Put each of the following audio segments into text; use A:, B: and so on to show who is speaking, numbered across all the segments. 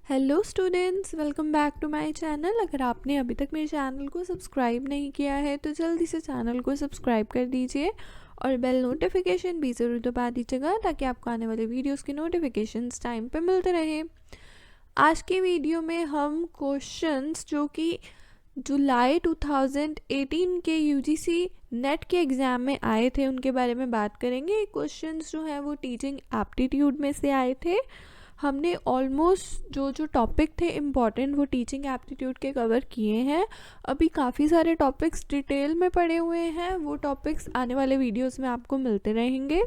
A: Hello students, welcome back to my channel. अगर आपने अभी तक मेरे चैनल को सब्सक्राइब नहीं किया है तो जल्दी से चैनल को सब्सक्राइब कर दीजिए और बेल नोटिफिकेशन भी ज़रूर दबा दीजिएगा ताकि आपको आने वाले वीडियोस की नोटिफिकेशंस टाइम पे मिलते रहे। आज की वीडियो में हम क्वेश्चंस जो कि जुलाई 2018 के यूजीसी नेट के एग्ज़ाम में आए थे उनके बारे में बात करेंगे। क्वेश्चंस जो हैं वो टीचिंग एप्टीट्यूड में से आए थे। हमने ऑलमोस्ट जो टॉपिक थे इम्पॉर्टेंट वो टीचिंग एप्टीट्यूड के कवर किए हैं। अभी काफ़ी सारे टॉपिक्स डिटेल में पड़े हुए हैं, वो टॉपिक्स आने वाले वीडियोस में आपको मिलते रहेंगे।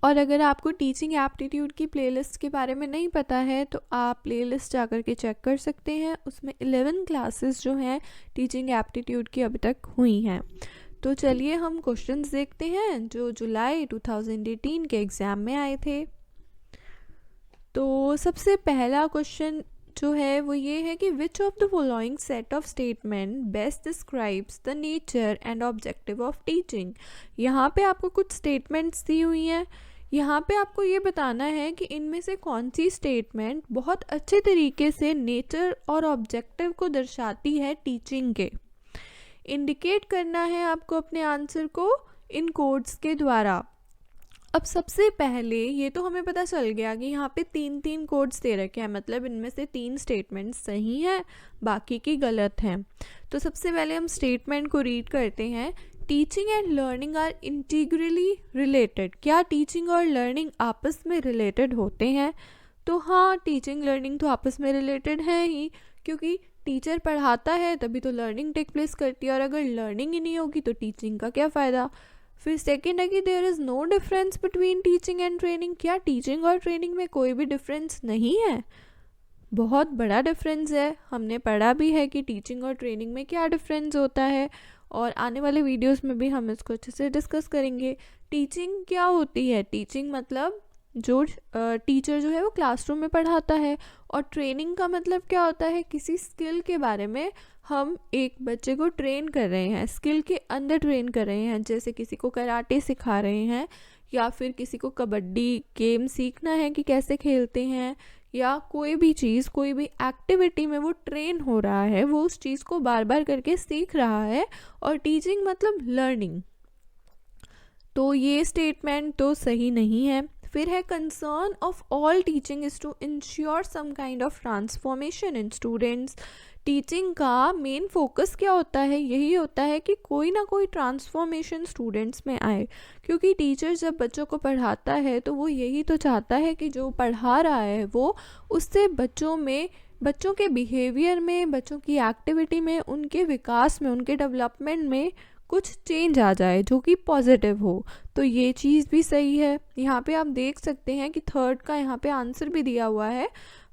A: और अगर आपको टीचिंग एप्टीट्यूड की प्लेलिस्ट के बारे में नहीं पता है तो आप प्लेलिस्ट जाकर के चेक कर सकते हैं। उसमें 11 क्लासेस जो हैं टीचिंग एप्टीट्यूड की अभी तक हुई हैं। तो चलिए हम क्वेश्चंस देखते हैं जो जुलाई 2018 के एग्ज़ाम में आए थे। तो सबसे पहला क्वेश्चन जो है वो ये है कि विच of the following set of statement best describes the nature and objective of teaching. यहाँ पे आपको कुछ स्टेटमेंट्स दी हुई हैं। यहाँ पे आपको ये बताना है कि इनमें से कौन सी स्टेटमेंट बहुत अच्छे तरीके से नेचर और ऑब्जेक्टिव को दर्शाती है टीचिंग के। इंडिकेट करना है आपको अपने आंसर को इन कोड्स के द्वारा। अब सबसे पहले ये तो हमें पता चल गया कि यहाँ पे तीन कोड्स दे रखे हैं, मतलब इनमें से 3 स्टेटमेंट सही हैं, बाकी की गलत हैं। तो सबसे पहले हम स्टेटमेंट को रीड करते हैं। Teaching and learning are integrally related. क्या टीचिंग और लर्निंग आपस में रिलेटेड होते हैं? तो हाँ, टीचिंग लर्निंग तो आपस में रिलेटेड है ही, क्योंकि टीचर पढ़ाता है तभी तो लर्निंग टेक प्लेस करती है, और अगर लर्निंग ही नहीं होगी तो टीचिंग का क्या फ़ायदा। फिर सेकेंड है कि there is no difference between teaching and training. क्या टीचिंग और ट्रेनिंग में कोई भी डिफरेंस नहीं है? बहुत बड़ा डिफरेंस है। हमने पढ़ा भी है कि टीचिंग और ट्रेनिंग में क्या डिफरेंस होता है, और आने वाले वीडियोस में भी हम इसको अच्छे से डिस्कस करेंगे। टीचिंग क्या होती है? टीचिंग मतलब जो टीचर जो है वो क्लासरूम में पढ़ाता है, और ट्रेनिंग का मतलब क्या होता है? किसी स्किल के बारे में हम एक बच्चे को ट्रेन कर रहे हैं, स्किल के अंदर ट्रेन कर रहे हैं। जैसे किसी को कराटे सिखा रहे हैं, या फिर किसी को कबड्डी गेम सीखना है कि कैसे खेलते हैं, या कोई भी चीज़, कोई भी एक्टिविटी में वो ट्रेन हो रहा है, वो उस चीज़ को बार बार करके सीख रहा है। और टीचिंग मतलब लर्निंग। तो ये स्टेटमेंट तो सही नहीं है। फिर है concern of all teaching is to ensure some kind of transformation in students. Teaching का मेन फोकस क्या होता है? यही होता है कि कोई ना कोई ट्रांसफॉर्मेशन स्टूडेंट्स में आए, क्योंकि टीचर जब बच्चों को पढ़ाता है तो वो यही तो चाहता है कि जो पढ़ा रहा है वो उससे बच्चों के बिहेवियर में, बच्चों की एक्टिविटी में, उनके विकास में, उनके डेवलपमेंट में कुछ चेंज आ जाए जो कि पॉजिटिव हो। तो ये चीज़ भी सही है। यहाँ पे आप देख सकते हैं कि थर्ड का यहाँ पे आंसर भी दिया हुआ है।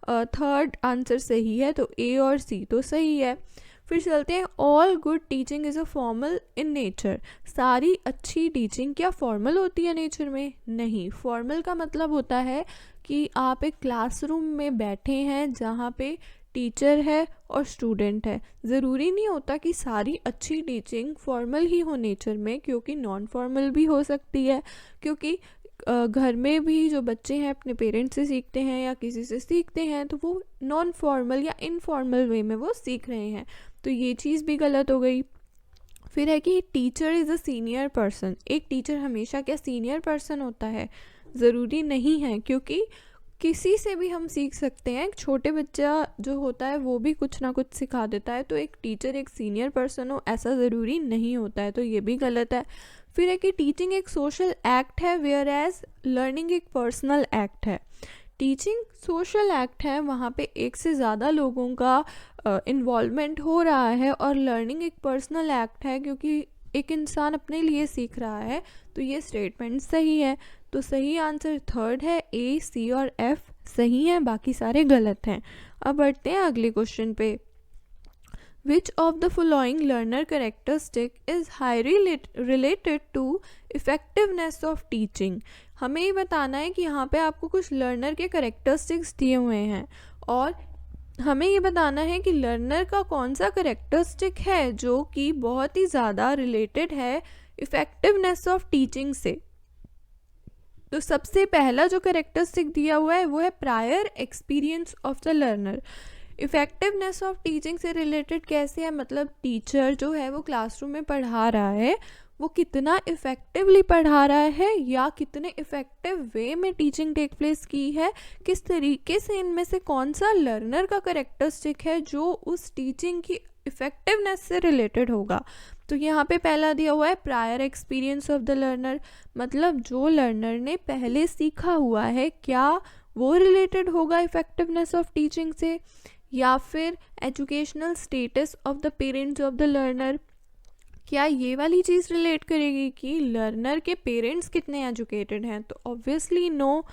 A: थर्ड आंसर सही है, तो ए और सी तो सही है। फिर चलते हैं, all good teaching is a formal in nature. सारी अच्छी टीचिंग क्या फॉर्मल होती है नेचर में? नहीं। फॉर्मल का मतलब होता है कि आप एक क्लासरूम में बैठे हैं जहाँ पे टीचर है और स्टूडेंट है। ज़रूरी नहीं होता कि सारी अच्छी टीचिंग फॉर्मल ही हो नेचर में, क्योंकि नॉन फॉर्मल भी हो सकती है। क्योंकि घर में भी जो बच्चे हैं अपने पेरेंट्स से सीखते हैं या किसी से सीखते हैं, तो वो नॉन फॉर्मल या इनफॉर्मल वे में वो सीख रहे हैं। तो ये चीज़ भी गलत हो गई। फिर है कि teacher is a senior person. एक टीचर हमेशा क्या सीनियर पर्सन होता है? ज़रूरी नहीं है, क्योंकि किसी से भी हम सीख सकते हैं। एक छोटे बच्चा जो होता है वो भी कुछ ना कुछ सिखा देता है। तो एक टीचर एक सीनियर पर्सन हो ऐसा ज़रूरी नहीं होता है, तो ये भी गलत है। फिर है कि टीचिंग एक सोशल एक्ट है, वेयर एज लर्निंग एक पर्सनल एक्ट है। टीचिंग सोशल एक्ट है, वहाँ पे एक से ज़्यादा लोगों का इन्वॉल्वमेंट हो रहा है, और लर्निंग एक पर्सनल एक्ट है, क्योंकि एक इंसान अपने लिए सीख रहा है। तो ये स्टेटमेंट सही है। तो सही आंसर थर्ड है, ए, सी और एफ सही हैं, बाकी सारे गलत हैं। अब बढ़ते हैं अगले क्वेश्चन पे। Which of the following learner characteristic is highly related to effectiveness of teaching. हमें ये बताना है कि यहाँ पे आपको कुछ लर्नर के कैरेक्टरिस्टिक्स दिए हुए हैं, और हमें ये बताना है कि लर्नर का कौन सा कैरेक्टरिस्टिक है जो कि बहुत ही ज़्यादा रिलेटेड है इफ़ेक्टिवनेस ऑफ टीचिंग से। तो सबसे पहला जो कैरेक्टरिस्टिक दिया हुआ है वो है prior experience of the learner. Effectiveness of teaching से रिलेटेड कैसे है, मतलब टीचर जो है वो क्लासरूम में पढ़ा रहा है, वो कितना इफ़ेक्टिवली पढ़ा रहा है या कितने इफ़ेक्टिव वे में टीचिंग टेक प्लेस की है, किस तरीके से, इनमें से कौन सा लर्नर का कैरेक्टरिस्टिक है जो उस टीचिंग की इफ़ेक्टिवनेस से रिलेटेड होगा। तो यहाँ पे पहला दिया हुआ है prior experience of the learner, मतलब जो लर्नर ने पहले सीखा हुआ है क्या वो रिलेटेड होगा इफ़ेक्टिवनेस ऑफ टीचिंग से, या फिर educational status of the parents of the learner, क्या ये वाली चीज़ रिलेट करेगी कि लर्नर के पेरेंट्स कितने एजुकेटेड हैं। तो obviously no,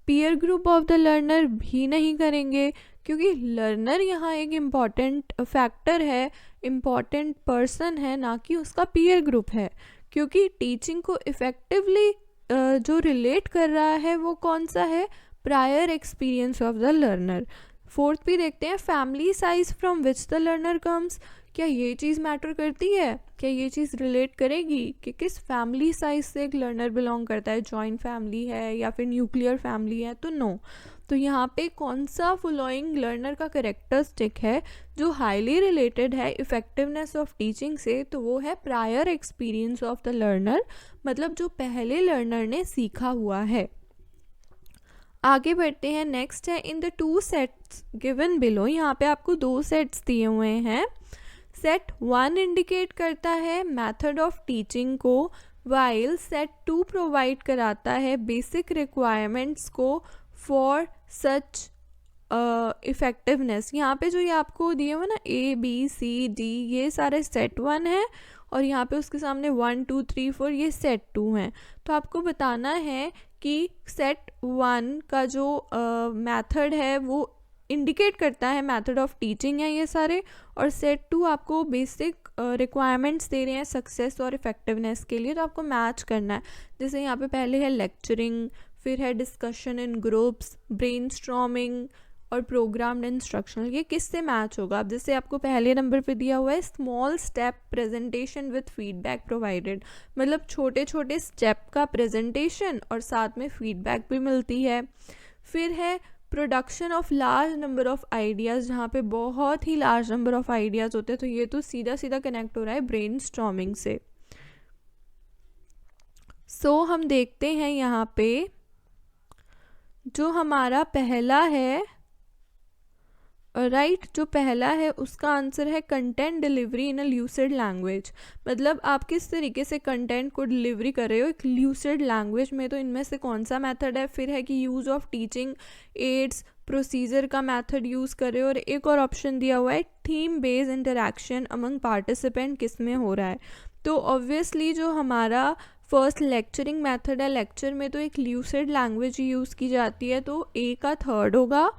A: peer group of the learner भी नहीं करेंगे, क्योंकि लर्नर यहाँ एक इम्पॉर्टेंट फैक्टर है, इम्पॉर्टेंट पर्सन है, ना कि उसका पीयर ग्रुप है। क्योंकि टीचिंग को इफ़ेक्टिवली जो रिलेट कर रहा है वो कौन सा है, prior experience of the learner. Fourth भी देखते हैं, family size from which the learner comes, क्या ये चीज़ मैटर करती है, क्या ये चीज़ रिलेट करेगी कि किस फैमिली साइज से एक लर्नर बिलोंग करता है, जॉइंट फैमिली है या फिर न्यूक्लियर फैमिली है, तो नो। तो यहाँ पे कौन सा फॉलोइंग लर्नर का कैरेक्टरिस्टिक है जो हाईली रिलेटेड है इफ़ेक्टिवनेस ऑफ टीचिंग से, तो वो है prior experience of the learner, मतलब जो पहले लर्नर ने सीखा हुआ है। आगे बढ़ते हैं, नेक्स्ट है in the two sets given below, यहाँ पे आपको 2 सेट्स दिए हुए हैं। सेट 1 इंडिकेट करता है मेथड ऑफ टीचिंग को, वाइल सेट 2 प्रोवाइड कराता है बेसिक रिक्वायरमेंट्स को फॉर सच इफ़ेक्टिवनेस। यहाँ पे जो ये आपको दिए हुए ना ABCD, ये सारे सेट 1 है, और यहाँ पे उसके सामने 1 2 3 4 ये सेट 2 हैं। तो आपको बताना है कि सेट 1 का जो मेथड है वो इंडिकेट करता है मेथड ऑफ टीचिंग है ये सारे, और सेट 2 आपको बेसिक रिक्वायरमेंट्स दे रहे हैं सक्सेस और इफ़ेक्टिवनेस के लिए, तो आपको मैच करना है। जैसे यहाँ पे पहले है लेक्चरिंग, फिर है डिस्कशन इन ग्रुप्स, ब्रेनस्टॉर्मिंग और प्रोग्राम्ड इंस्ट्रक्शनल, ये किससे मैच होगा। अब जैसे आपको पहले नंबर पे दिया हुआ है small step presentation with feedback provided, मतलब छोटे छोटे स्टेप का प्रेजेंटेशन और साथ में फीडबैक भी मिलती है। फिर है production of large number of ideas, जहाँ पे बहुत ही लार्ज नंबर ऑफ आइडियाज़ होते हैं, तो ये तो सीधा सीधा कनेक्ट हो रहा है ब्रेनस्टॉर्मिंग से। सो हम देखते हैं यहाँ पे जो हमारा पहला है राइट, जो पहला है उसका आंसर है कंटेंट डिलीवरी इन अ ल्यूसिड लैंग्वेज, मतलब आप किस तरीके से कंटेंट को डिलीवरी कर रहे हो एक ल्यूसिड लैंग्वेज में। तो इनमें से कौन सा मेथड है, फिर है कि use of teaching ads procedure का मेथड यूज़ कर रहे हो, और एक और ऑप्शन दिया हुआ है theme based interaction among participant किस में हो रहा है। तो ऑब्वियसली जो हमारा फर्स्ट लेक्चरिंग मेथड है, लेक्चर में तो एक ल्यूसिड लैंग्वेज यूज़ की जाती है, तो ए का थर्ड होगा।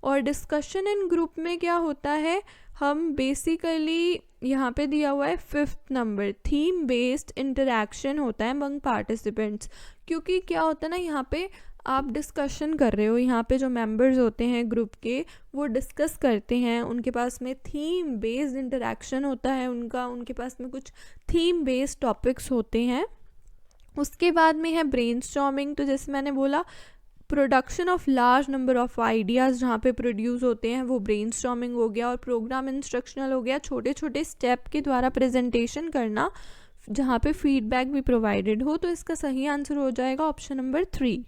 A: और डिस्कशन इन ग्रुप में क्या होता है, हम बेसिकली यहाँ पे दिया हुआ है 5th number, theme based interaction होता है अमंग पार्टिसिपेंट्स, क्योंकि क्या होता है ना यहाँ पे आप डिस्कशन कर रहे हो, यहाँ पे जो मेंबर्स होते हैं ग्रुप के वो डिस्कस करते हैं, उनके पास में थीम बेस्ड इंटरेक्शन होता है, उनके पास में कुछ थीम बेस्ड टॉपिक्स होते हैं। उसके बाद में है ब्रेनस्टॉर्मिंग, तो जैसे मैंने बोला production of large number of ideas जहाँ पे प्रोड्यूस होते हैं वो ब्रेनस्टॉर्मिंग हो गया, और प्रोग्राम इंस्ट्रक्शनल हो गया, छोटे छोटे स्टेप के द्वारा प्रेजेंटेशन करना जहाँ पे फीडबैक भी प्रोवाइडेड हो। तो इसका सही आंसर हो जाएगा ऑप्शन नंबर 3।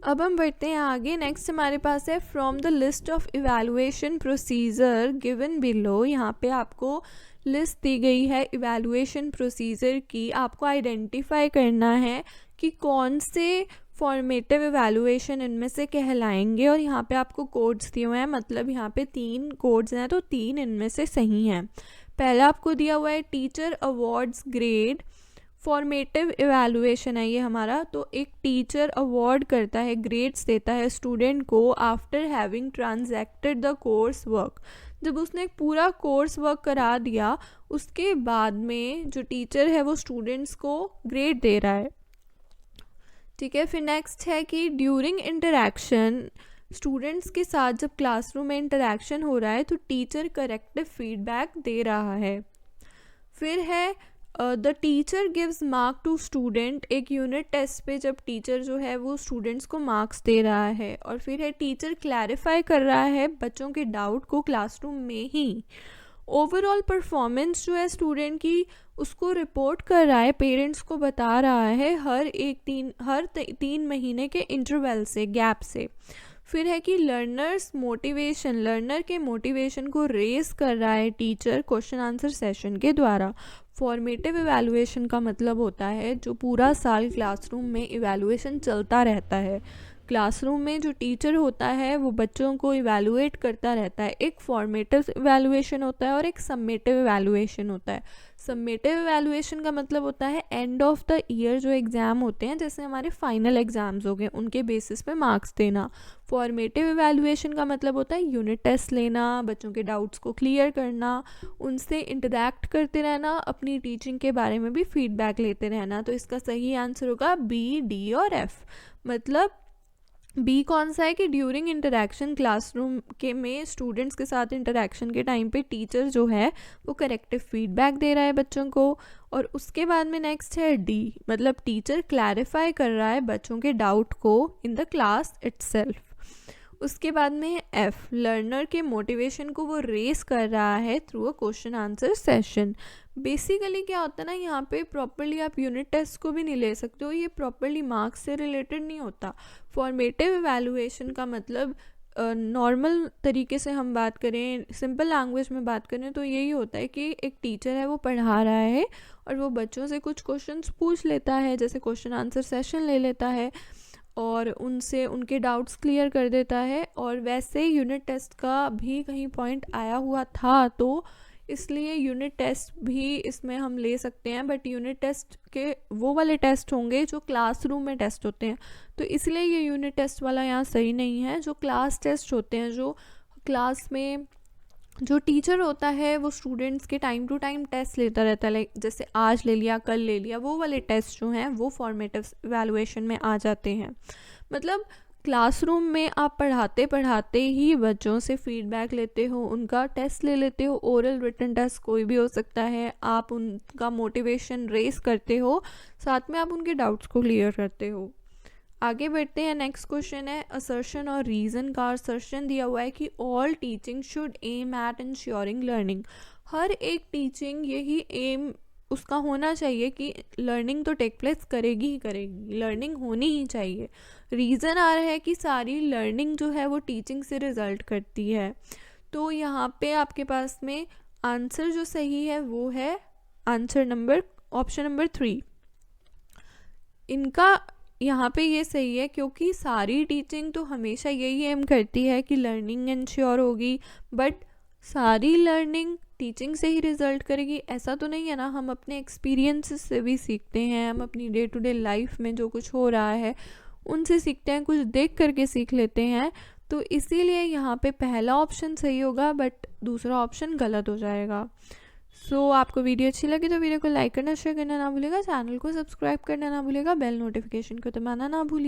A: अब हम बढ़ते हैं आगे, नेक्स्ट हमारे पास है from the list of evaluation procedure given below, यहाँ पे आपको लिस्ट दी गई है इवैल्यूएशन प्रोसीजर की, आपको आइडेंटिफाई करना है कि कौन से फॉर्मेटिव इवैल्यूएशन इनमें से कहलाएंगे, और यहाँ पे आपको कोड्स दिए हुए हैं, मतलब यहाँ पे 3 कोड्स हैं, तो 3 इनमें से सही हैं। पहला आपको दिया हुआ है teacher awards grade, formative evaluation है ये हमारा, तो एक टीचर अवार्ड करता है, ग्रेड्स देता है स्टूडेंट को after having transacted the course work, जब उसने एक पूरा कोर्स वर्क करा दिया उसके बाद में जो टीचर है वो स्टूडेंट्स को ग्रेड दे रहा है, ठीक है। फिर नेक्स्ट है कि ड्यूरिंग इंटरेक्शन, स्टूडेंट्स के साथ जब क्लासरूम में इंटरेक्शन हो रहा है तो टीचर करेक्टिव फीडबैक दे रहा है। फिर है the teacher gives mark to student, एक यूनिट टेस्ट पे जब टीचर जो है वो स्टूडेंट्स को मार्क्स दे रहा है। और फिर है टीचर क्लैरिफाई कर रहा है बच्चों के डाउट को क्लासरूम में ही। ओवरऑल परफॉर्मेंस जो है स्टूडेंट की उसको रिपोर्ट कर रहा है, पेरेंट्स को बता रहा है हर 3 महीने के इंटरवल से, गैप से। फिर है कि लर्नर के मोटिवेशन को रेस कर रहा है टीचर क्वेश्चन आंसर सेशन के द्वारा। फॉर्मेटिव इवैल्यूएशन का मतलब होता है जो पूरा साल क्लासरूम में इवैल्यूएशन चलता रहता है। क्लासरूम में जो टीचर होता है वो बच्चों को इवैल्यूएट करता रहता है। एक फॉर्मेटिव इवैल्यूएशन होता है और एक समेटिव इवैल्यूएशन होता है। समेटिव इवैल्यूएशन का मतलब होता है एंड ऑफ द ईयर जो एग्ज़ाम होते हैं, जैसे हमारे फाइनल एग्ज़ाम्स हो गए, उनके बेसिस पे मार्क्स देना। फॉर्मेटिव इवैल्यूएशन का मतलब होता है यूनिट टेस्ट लेना, बच्चों के डाउट्स को क्लियर करना, उनसे इंटरैक्ट करते रहना, अपनी टीचिंग के बारे में भी फीडबैक लेते रहना। तो इसका सही आंसर होगा बी, डी और एफ। मतलब बी कौन सा है कि ड्यूरिंग इंटरेक्शन क्लासरूम के में स्टूडेंट्स के साथ इंटरेक्शन के टाइम पे टीचर जो है वो करेक्टिव फीडबैक दे रहा है बच्चों को। और उसके बाद में नेक्स्ट है डी, मतलब टीचर क्लैरिफाई कर रहा है बच्चों के डाउट को इन द क्लास इटसेल्फ। उसके बाद में है एफ, लर्नर के मोटिवेशन को वो रेस कर रहा है through a question answer session. Basically क्या होता है ना, यहाँ पे प्रॉपरली आप यूनिट टेस्ट को भी नहीं ले सकते हो, ये प्रॉपरली मार्क्स से रिलेटेड नहीं होता। फॉर्मेटिव इवैल्यूएशन का मतलब नॉर्मल तरीके से हम बात करें, सिंपल लैंग्वेज में बात करें तो यही होता है कि एक टीचर है वो पढ़ा रहा है और वो बच्चों से कुछ क्वेश्चंस पूछ लेता है, जैसे क्वेश्चन आंसर सेशन ले लेता है और उनसे उनके डाउट्स क्लियर कर देता है। और वैसे यूनिट टेस्ट का भी कहीं पॉइंट आया हुआ था तो इसलिए यूनिट टेस्ट भी इसमें हम ले सकते हैं, बट यूनिट टेस्ट के वो वाले टेस्ट होंगे जो क्लासरूम में टेस्ट होते हैं, तो इसलिए ये यूनिट टेस्ट वाला यहाँ सही नहीं है। जो क्लास टेस्ट होते हैं, जो क्लास में जो टीचर होता है वो स्टूडेंट्स के टाइम टू टाइम टेस्ट लेता रहता है, लाइक जैसे आज ले लिया कल ले लिया, वो वाले टेस्ट जो हैं वो फॉर्मेटिव इवैल्यूएशन में आ जाते हैं। मतलब क्लासरूम में आप पढ़ाते पढ़ाते ही बच्चों से फीडबैक लेते हो, उनका टेस्ट ले लेते हो, ओरल रिटन टेस्ट कोई भी हो सकता है, आप उनका मोटिवेशन रेस करते हो, साथ में आप उनके डाउट्स को क्लियर करते हो। आगे बढ़ते हैं, नेक्स्ट क्वेश्चन है असर्शन और रीज़न का। असर्शन दिया हुआ है कि all teaching should aim at ensuring learning. हर एक टीचिंग यही एम उसका होना चाहिए कि लर्निंग तो टेक प्लेस करेगी ही करेगी, लर्निंग होनी ही चाहिए। रीज़न आ रहा है कि सारी लर्निंग जो है वो टीचिंग से रिज़ल्ट करती है। तो यहाँ पे आपके पास में आंसर जो सही है वो है ऑप्शन नंबर 3। इनका यहाँ पे ये सही है क्योंकि सारी टीचिंग तो हमेशा यही एम करती है कि लर्निंग इंश्योर होगी, बट सारी लर्निंग टीचिंग से ही रिज़ल्ट करेगी ऐसा तो नहीं है ना। हम अपने एक्सपीरियंसेस से भी सीखते हैं, हम अपनी डे टू डे लाइफ में जो कुछ हो रहा है उनसे सीखते हैं, कुछ देख करके सीख लेते हैं। तो इसीलिए यहाँ पे पहला ऑप्शन सही होगा बट दूसरा ऑप्शन गलत हो जाएगा। सो आपको वीडियो अच्छी लगी तो वीडियो को लाइक करना, शेयर करना ना भूलिएगा, चैनल को सब्सक्राइब करना ना भूलिएगा, बेल नोटिफिकेशन को दबाना ना भूलिएगा।